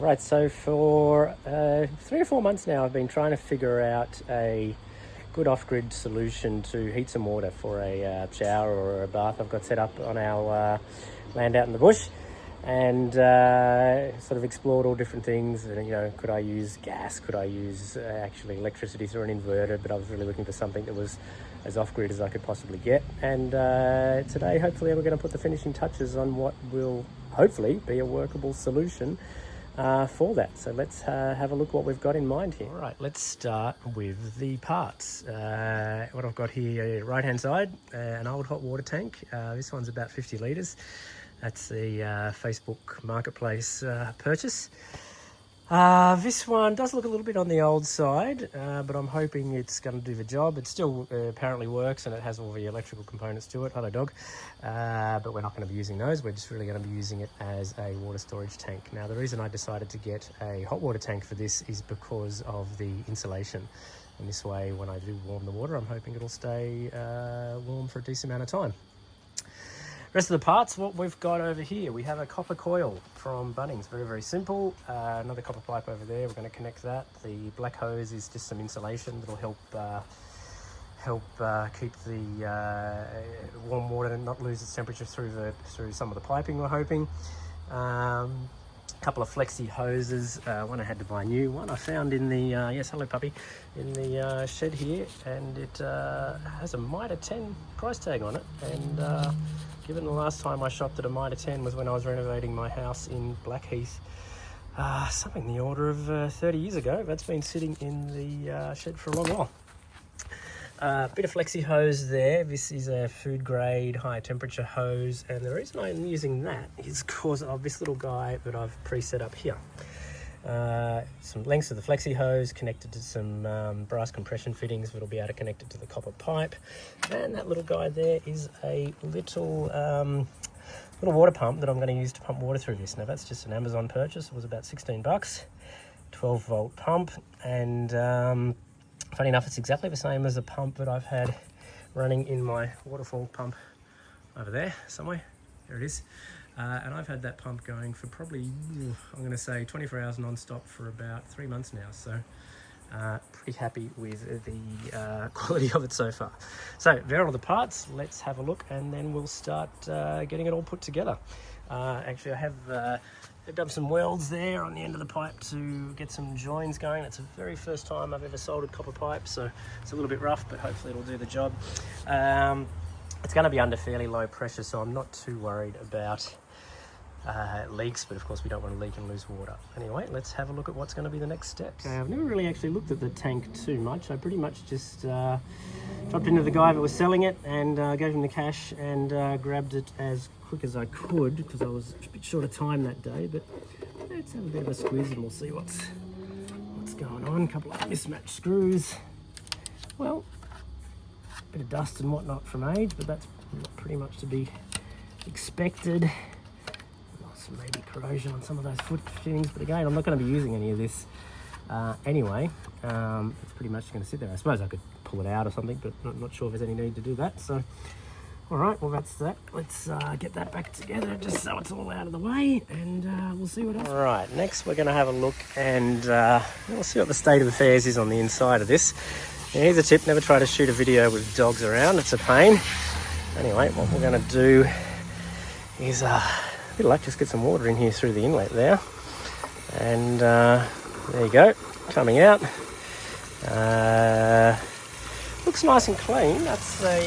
Right, so for 3 or 4 months now, I've been trying to figure out a good off-grid solution to heat some water for a shower or a bath I've got set up on our land out in the bush, and sort of explored all different things. And, could I use gas? Could I use actually electricity through an inverter? But I was really looking for something that was as off-grid as I could possibly get. And today, hopefully, we're going to put the finishing touches on what will hopefully be a workable solution for that. So let's have a look what we've got in mind here. All right, let's start with the parts. What I've got here, right hand side, an old hot water tank. This one's about 50 litres. That's the Facebook Marketplace purchase. This one does look a little bit on the old side, but I'm hoping it's going to do the job. It still apparently works, and it has all the electrical components to it. Hello, dog. But we're not going to be using those. We're just really going to be using it as a water storage tank. Now, the reason I decided to get a hot water tank for this is because of the insulation. And this way, when I do warm the water, I'm hoping it'll stay warm for a decent amount of time. Rest of the parts, what we've got over here, we have a copper coil from Bunnings, very, very simple. Another copper pipe over there, we're going to connect that. The black hose is just some insulation that'll help keep the warm water and not lose its temperature through some of the piping, we're hoping. Couple of flexi hoses, one I had to buy new, one I found in the, yes, hello puppy, in the shed here, and it has a Mitre 10 price tag on it, and given the last time I shopped at a Mitre 10 was when I was renovating my house in Blackheath, something in the order of 30 years ago. That's been sitting in the shed for a long while. Bit of flexi hose there. This is a food grade high temperature hose, and the reason I'm using that is because of this little guy that I've pre-set up here. Some lengths of the flexi hose connected to some brass compression fittings that'll be able to connect it to the copper pipe, and that little guy there is a little water pump that I'm going to use to pump water through this. Now that's just an Amazon purchase. It was about 16 bucks, 12 volt pump, and funny enough, it's exactly the same as a pump that I've had running in my waterfall pump over there somewhere. There it is. And I've had that pump going for probably, I'm going to say 24 hours non-stop for about 3 months now. So pretty happy with the quality of it so far. So there are all the parts. Let's have a look, and then we'll start getting it all put together. Actually, I have done some welds there on the end of the pipe to get some joins going. It's the very first time I've ever soldered copper pipe, so it's a little bit rough, but hopefully it'll do the job. It's going to be under fairly low pressure, so I'm not too worried about leaks, but of course we don't want to leak and lose water. Anyway, let's have a look at what's going to be the next steps. Okay, I've never really actually looked at the tank too much. I pretty much just dropped into the guy that was selling it and gave him the cash and grabbed it as quick as I could because I was a bit short of time that day. But let's have a bit of a squeeze and we'll see what's going on. A couple of mismatched screws. Well, a bit of dust and whatnot from age, but that's pretty much to be expected. Some maybe corrosion on some of those foot fittings, but again, I'm not going to be using any of this anyway. It's pretty much going to sit there. I suppose I could pull it out or something, but I'm not sure if there's any need to do that. So, all right, well that's that. Let's get that back together just so it's all out of the way, and we'll see what else. All right, next we're going to have a look, and we'll see what the state of affairs is on the inside of this. Now, here's a tip: never try to shoot a video with dogs around. It's a pain. Anyway, what we're going to do is bit of luck, just get some water in here through the inlet there, and there you go, coming out. Looks nice and clean. That's a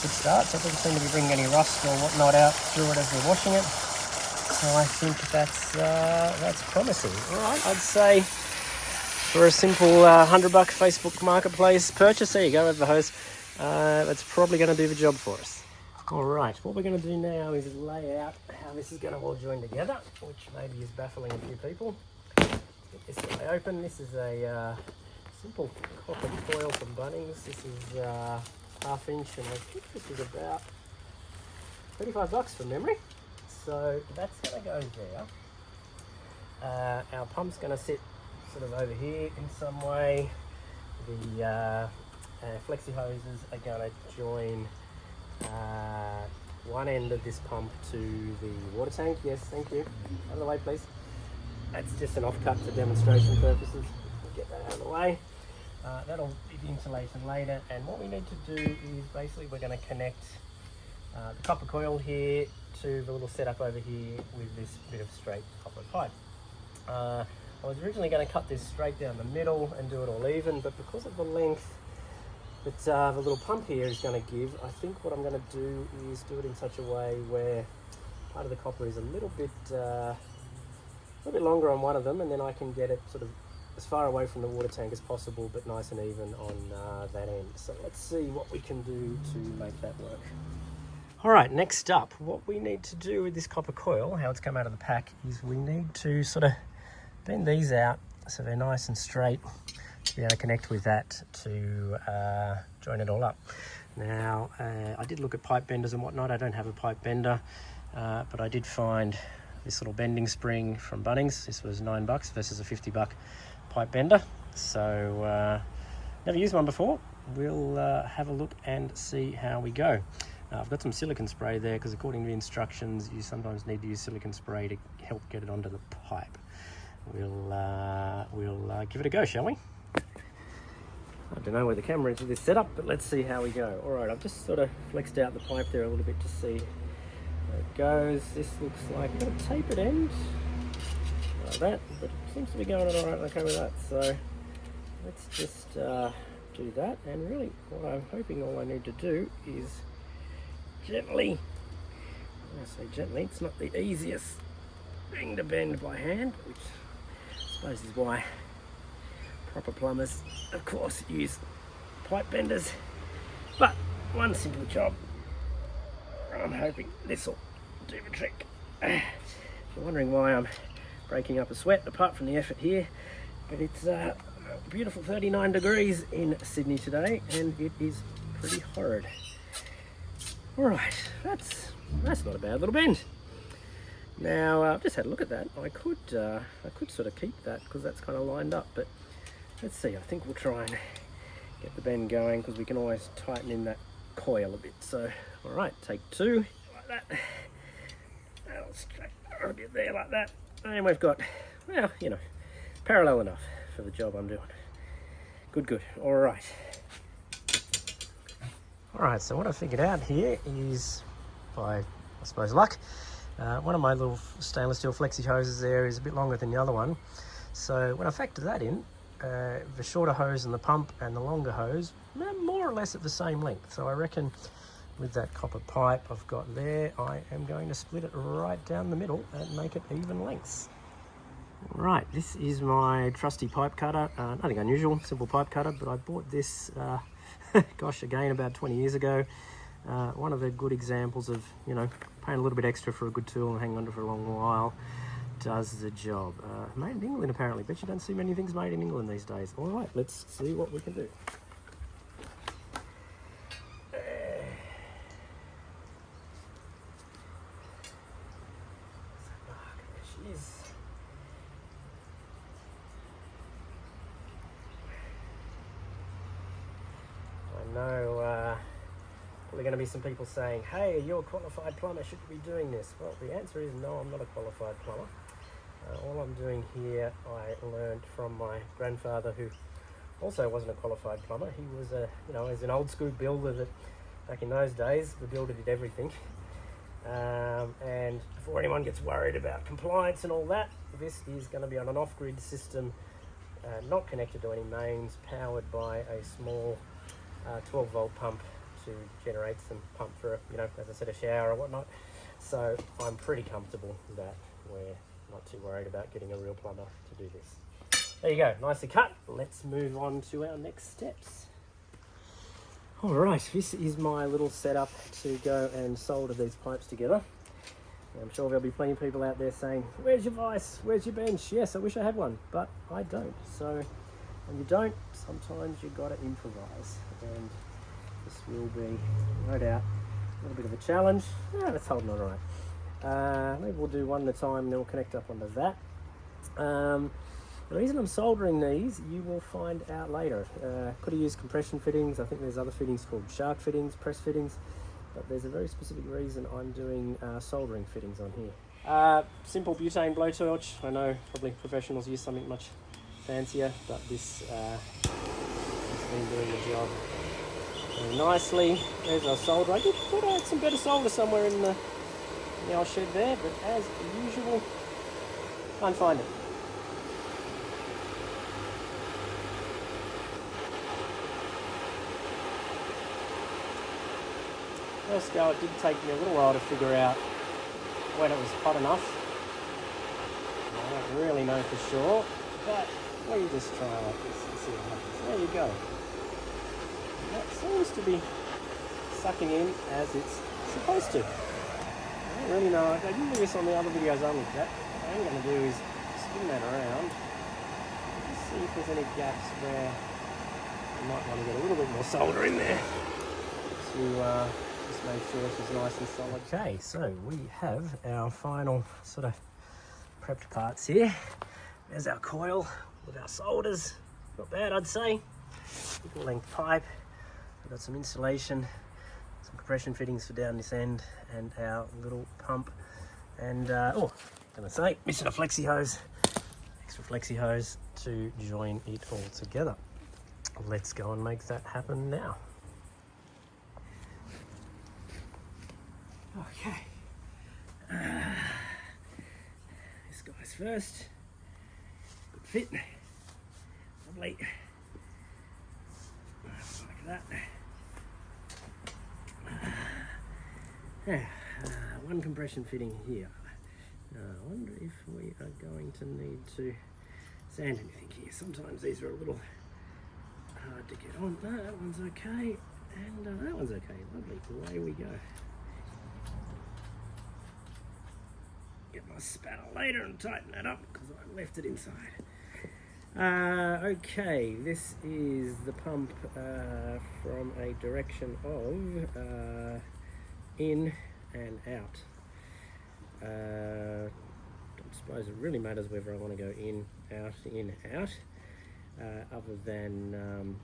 good start. So it doesn't seem to be bringing any rust or whatnot out through it as we're washing it, so I think that's promising. All right, I'd say for a simple $100 Facebook Marketplace purchase, there you go, with the hose, that's probably going to do the job for us. All right, what we're going to do now is lay out how this is going to all join together, which maybe is baffling a few people. Let's get this guy open. This is a simple copper coil from Bunnings. This is 1/2 inch, and I think this is about 35 bucks from memory. So that's going to go there. Our pump's going to sit sort of over here in some way. The flexi hoses are going to join one end of this pump to the water tank. Yes, thank you. Out of the way, please. that's just an offcut for demonstration purposes. Get that out of the way. That'll be the insulation later, and what we need to do is basically we're going to connect the copper coil here to the little setup over here with this bit of straight copper pipe. I was originally going to cut this straight down the middle and do it all even, but because of the length that the little pump here is going to give, I think what I'm going to do is do it in such a way where part of the copper is a little bit longer on one of them, and then I can get it sort of as far away from the water tank as possible, but nice and even on that end. So let's see what we can do to make that work. All right, next up, what we need to do with this copper coil, how it's come out of the pack, is we need to sort of bend these out so they're nice and straight to be able to connect with that to join it all up. Now, I did look at pipe benders and whatnot. I don't have a pipe bender, but I did find this little bending spring from Bunnings. This was $9 versus a $50 pipe bender. So never used one before. We'll have a look and see how we go. I've got some silicone spray there because according to the instructions you sometimes need to use silicone spray to help get it onto the pipe. We'll give it a go, shall we? I don't know where the camera is with this setup, but let's see how we go. All right, I've just sort of flexed out the pipe there a little bit to see how it goes. This looks like a tapered end like that, but it seems to be going all right. Okay with that, so let's just do that. And really what I'm hoping all I need to do is gently, when I say gently, it's not the easiest thing to bend by hand, which I suppose is why proper plumbers of course use pipe benders, but one simple job. I'm hoping this will do the trick. If you're wondering why I'm breaking up a sweat, apart from the effort here, but it's a beautiful 39 degrees in Sydney today, and it is pretty horrid. All right, that's not a bad little bend. Now I've just had a look at that. I could sort of keep that because that's kind of lined up, but let's see. I think we'll try and get the bend going because we can always tighten in that coil a bit. So, all right, take two like that. That'll straighten a bit there like that, and we've got, well, you know, parallel enough for the job I'm doing. Good. All right. All right. So what I figured out here is, by I suppose luck, one of my little stainless steel flexi hoses there is a bit longer than the other one. So when I factor that in, the shorter hose and the pump and the longer hose, more or less at the same length. So I reckon with that copper pipe I've got there, I am going to split it right down the middle and make it even lengths. Right, this is my trusty pipe cutter. Nothing unusual, simple pipe cutter, but I bought this, gosh, again about 20 years ago. One of the good examples of, you know, paying a little bit extra for a good tool and hanging on to it for a long while. Does the job. Made in England apparently, but you don't see many things made in England these days. All right, let's see what we can do. There she is. I know probably going to be some people saying, hey, you're a qualified plumber, should you be doing this? Well, the answer is no, I'm not a qualified plumber. All I'm doing here, I learned from my grandfather, who also wasn't a qualified plumber. He was as an old school builder that back in those days, the builder did everything. And before anyone gets worried about compliance and all that, this is going to be on an off-grid system, not connected to any mains, powered by a small 12-volt pump to generate some pump for, as I said, a shower or whatnot. So I'm pretty comfortable that we're not too worried about getting a real plumber to do this. There you go, nicely cut. Let's move on to our next steps. All right, this is my little setup to go and solder these pipes together. I'm sure there'll be plenty of people out there saying, where's your vise? Where's your bench? Yes, I wish I had one, but I don't. So when you don't, sometimes you've got to improvise. And this will be, no doubt, a little bit of a challenge. Let's hold on all right. Maybe we'll do one at a time and then we'll connect up onto that. The reason I'm soldering these, you will find out later. Could have used compression fittings. I think there's other fittings called shark fittings, press fittings, but there's a very specific reason I'm doing soldering fittings on here. Simple butane blowtorch. I know probably professionals use something much fancier, but this has been doing the job very nicely. There's our solder. I thought I had some better solder somewhere in the old shed there, but as usual, can't find it. First go, it did take me a little while to figure out when it was hot enough. I don't really know for sure, but we just try like this and see what happens. There you go. That seems to be sucking in as it's supposed to. I don't really know. I didn't do this on the other videos I looked at. What I'm going to do is spin that around. Just see if there's any gaps where you might want to get a little bit more solder in there to just make sure she's nice and solid. Okay, so we have our final sort of prepped parts here. There's our coil with our solders. Not bad, I'd say. Equal length pipe. We've got some insulation, some compression fittings for down this end, and our little pump. And missing a flexi hose. Extra flexi hose to join it all together. Let's go and make that happen now. Okay, this guy's first. Good fit. Lovely. Like that. One compression fitting here. I wonder if we are going to need to sand anything here. Sometimes these are a little hard to get on. No, that one's okay, and that one's okay. Lovely. Away we go. Get my spanner later and tighten that up because I left it inside. Okay, this is the pump from a direction of in and out. Don't suppose it really matters whether I want to go in, out, other than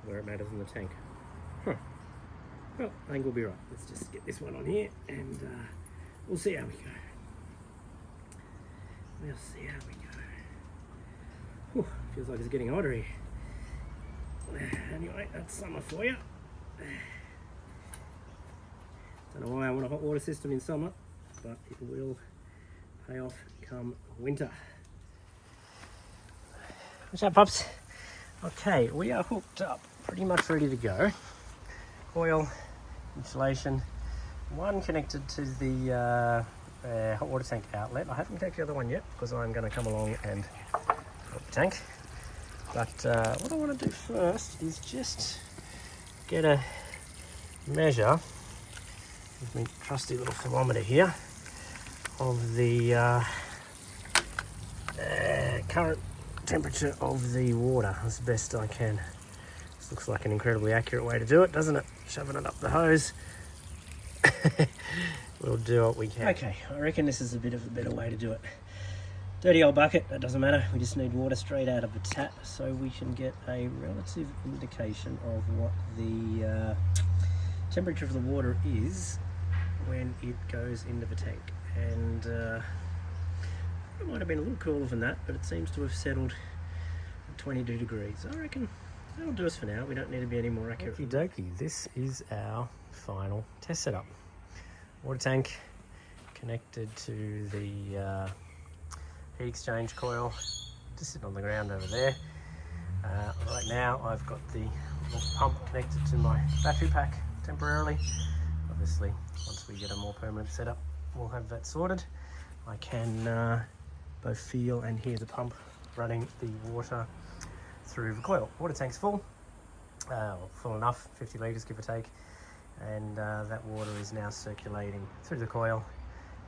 where it matters in the tank. Well, I think we'll be right. Let's just get this one on here and we'll see how we go. We'll see how we go. Whew, feels like it's getting hotter here. Anyway, that's summer for you. Don't know why I want a hot water system in summer, but it will pay off come winter. What's up, pups? Okay, we are hooked up, pretty much ready to go. Coil, insulation, one connected to the hot water tank outlet. I haven't connected the other one yet because I'm going to come along and help the tank. But what I want to do first is just get a measure with my trusty little thermometer here of the current temperature of the water as best I can. This looks like an incredibly accurate way to do it, doesn't it? Shoving it up the hose. We'll do what we can. Okay, I reckon this is a bit of a better way to do it. Dirty old bucket, that doesn't matter. We just need water straight out of the tap so we can get a relative indication of what the temperature of the water is when it goes into the tank. And it might have been a little cooler than that, but it seems to have settled at 22 degrees. I reckon that'll do us for now. We don't need to be any more accurate. Okie dokie, this is our final test setup. Water tank connected to the heat exchange coil, just sitting on the ground over there. Right now I've got the little pump connected to my battery pack temporarily. Obviously, once we get a more permanent setup, we'll have that sorted. I can both feel and hear the pump running the water through the coil. Water tank's full, full enough, 50 litres give or take, and that water is now circulating through the coil,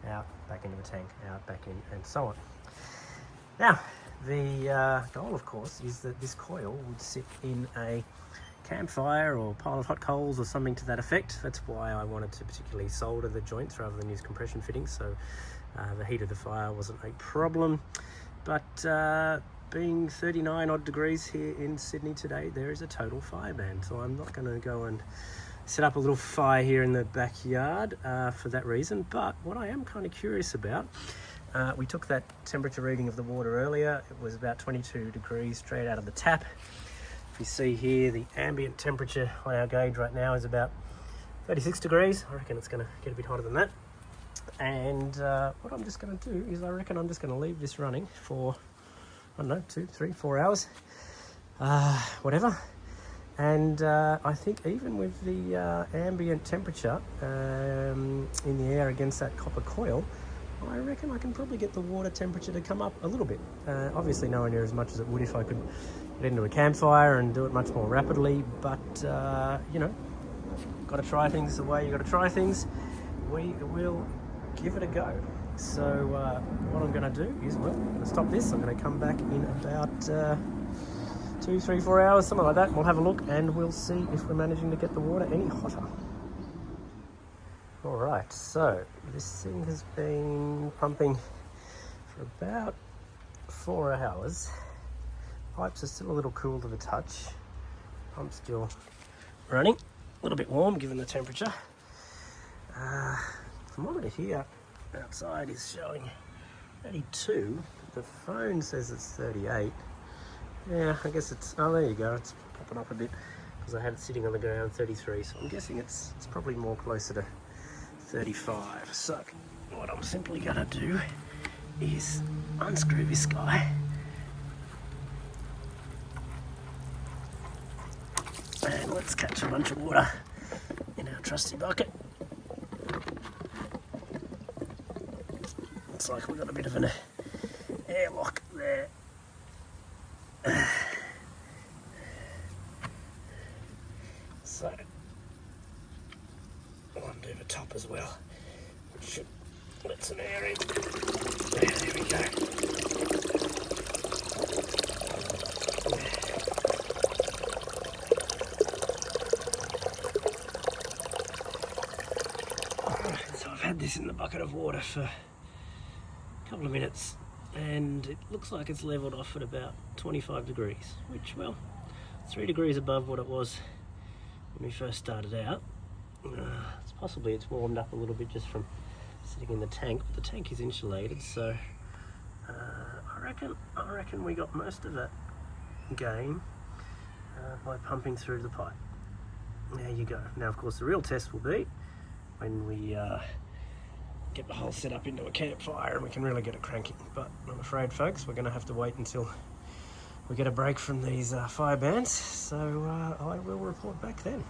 out, back into the tank, out, back in, and so on. Now, the goal, of course, is that this coil would sit in a campfire or pile of hot coals or something to that effect. That's why I wanted to particularly solder the joints rather than use compression fittings, so the heat of the fire wasn't a problem. But being 39 odd degrees here in Sydney today, there is a total fire ban, so I'm not going to go and set up a little fire here in the backyard for that reason. But what I am kind of curious about, we took that temperature reading of the water earlier. It was about 22 degrees straight out of the tap. If you see here, the ambient temperature on our gauge right now is about 36 degrees. I reckon it's going to get a bit hotter than that. And what I'm just going to do is I reckon I'm just going to leave this running for, I don't know, 2, 3, 4 hours, whatever. And I think even with the ambient temperature in the air against that copper coil, I reckon I can probably get the water temperature to come up a little bit. Obviously nowhere near as much as it would if I could get into a campfire and do it much more rapidly, but you know, got to try things the way you got to try things. We will give it a go. So what I'm going to do is, well, I'm going to stop this. I'm going to come back in about 2, 3, 4 hours, something like that. We'll have a look and we'll see if we're managing to get the water any hotter. All right, so this thing has been pumping for about 4 hours. Pipes are still a little cool to the touch. Pump's still running, a little bit warm given the temperature. Thermometer here outside is showing 32. The phone says it's 38. Yeah, I guess it's, oh there you go, it's popping up a bit because I had it sitting on the ground, 33. So I'm guessing it's probably more closer to 35. So what I'm simply gonna do is unscrew this guy and let's catch a bunch of water in our trusty bucket. Looks like we've got a bit of an airlock there. So I'll undo the top as well, which should let some air in. There we go. Alright, so I've had this in the bucket of water for a couple of minutes and it looks like it's leveled off at about 25 degrees, which, well, 3 degrees above what it was when we first started out. It's possibly it's warmed up a little bit just from sitting in the tank, but the tank is insulated, so I reckon we got most of that gain by pumping through the pipe. There you go. Now, of course, the real test will be when we get the whole set up into a campfire and we can really get it cranking. But I'm afraid, folks, we're going to have to wait until we get a break from these fire bans, so I will report back then.